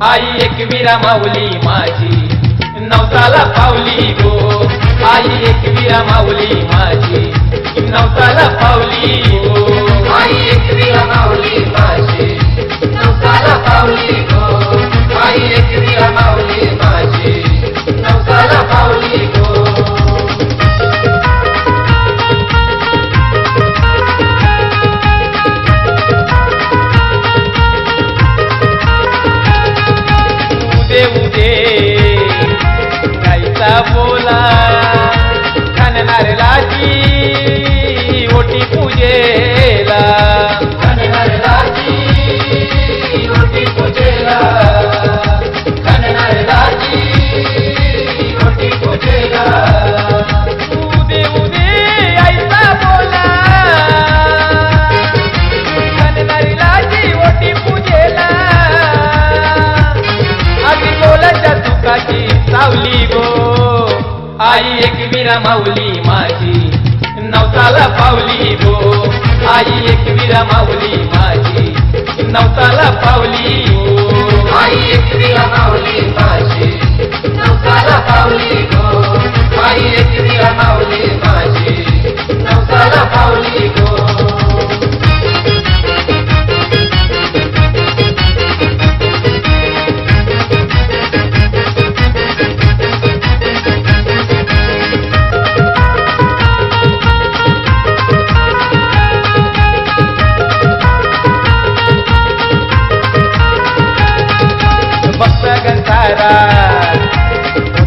आई एकविरा माऊली माझी नवसाला पावली गो। आई एकविरा माऊली माझी नवसाला पावली गो। आई एकविरा माऊली माझी नवसाला पावली गो। आई एकविरा माऊली माझी नवसाला पावली गो। बोला खणणार लाजी ओटी पूजेला। खणणार लाजी ओटी पूजेला। खणणार लाजी ओटी पूजेला। उदे उदे आईचा बोला खणणार लाजी ओटी पूजेला। अगदी बोलाच्या सुखाची सावली गो। आई एकविरा माऊली माझी नवसाला पावली गो। आई एकविरा माऊली माझी नवसाला पावली गो। आई एकविरा माऊली माझी नवसाला पावली गो। आई एकविरा माऊली माझी नवसाला पावली गो।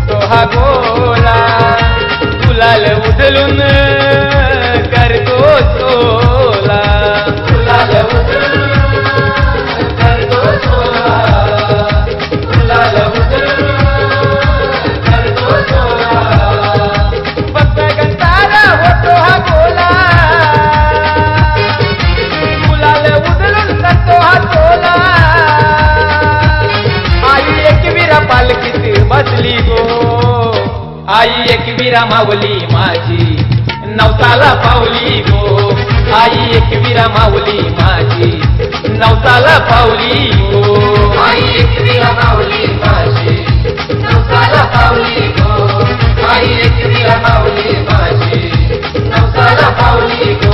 तो हा गोला गुलाल उधळून करतो सोला। गुलाल उधळून करतो सोला। गुलाल उधळून करतो सोला। फक्त गंतारा होतो हा गोला गुलाल उधळून करतो हा सोला। आई एकविरा पालखीत बसली गो। आई एकविरा माऊली माझी नवसाला पावली गो। आई एकविरा माऊली माझी नवसाला पावली गो। आई एकविरा माऊली माझी नवसाला पावली गो। आई एकविरा माऊली माझी नवसाला पावली गो।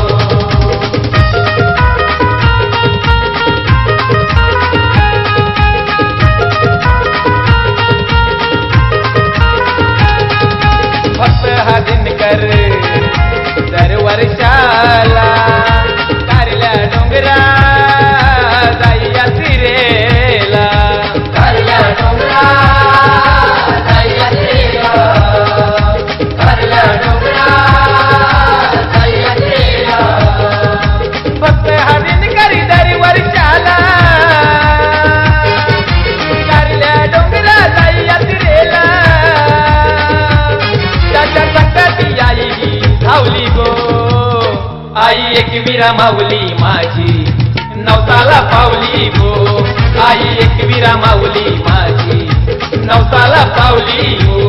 हा दिनकर दर वर्षाला कारल्या डोंगरा जाईया तिरेला। कारल्या डोंगरा जाईया तिरेला। कारल्या डोंगरा जाईया तिरेला। फक्त हा दिनकर दर वर्षाला कारल्या डोंगरा जाईया तिरेला। धावली गो। आई एकविरा माऊली माझी नवसाला पावली गो। आई एकविरा माऊली माझी नवसाला पावली गो।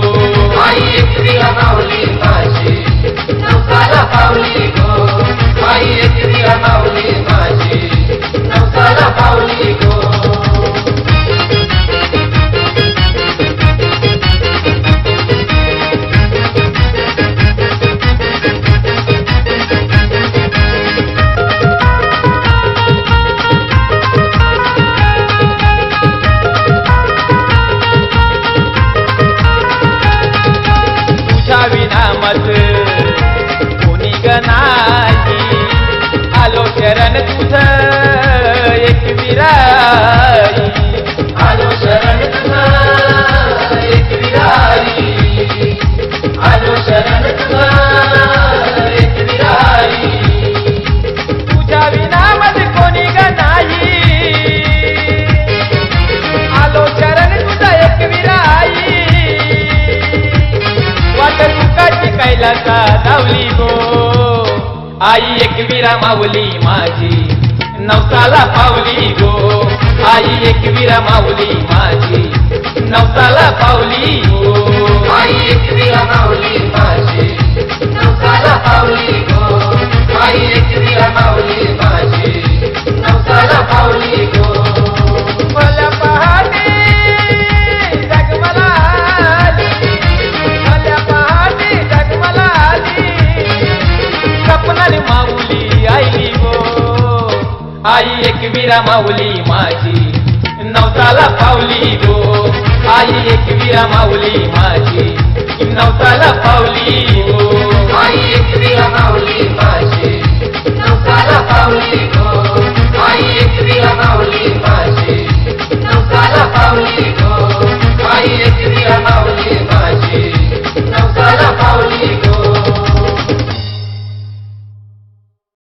आई एकविरा माऊली माझी नवसाला पावली गो। आई एकविरा माऊली माझी नवसाला पावली गो। विनामत कोणी गनाई आलो शरण तुझ एकविराई। आलो शरण तुझ एकविराई। आलो शरण तुझ एकविराई। तुझ्या विनामत कोणी गनाई आलो शरण तुझ एकविराई। वाट सुखाची कैलासा धावली गो। आई एकविरा माऊली माझी नवसाला पावली गो। आई एकविरा माऊली माझी नवसाला पावली गो। आई एकविरा माऊली माझी नवसाला पावली गो। आई एकविरा माऊली माझी नवसाला पावली गो। मला पहाटे एकवीरा माऊली माझी नवसाला पावली गो आई एकवीरा माऊली माझी नवसाला पावली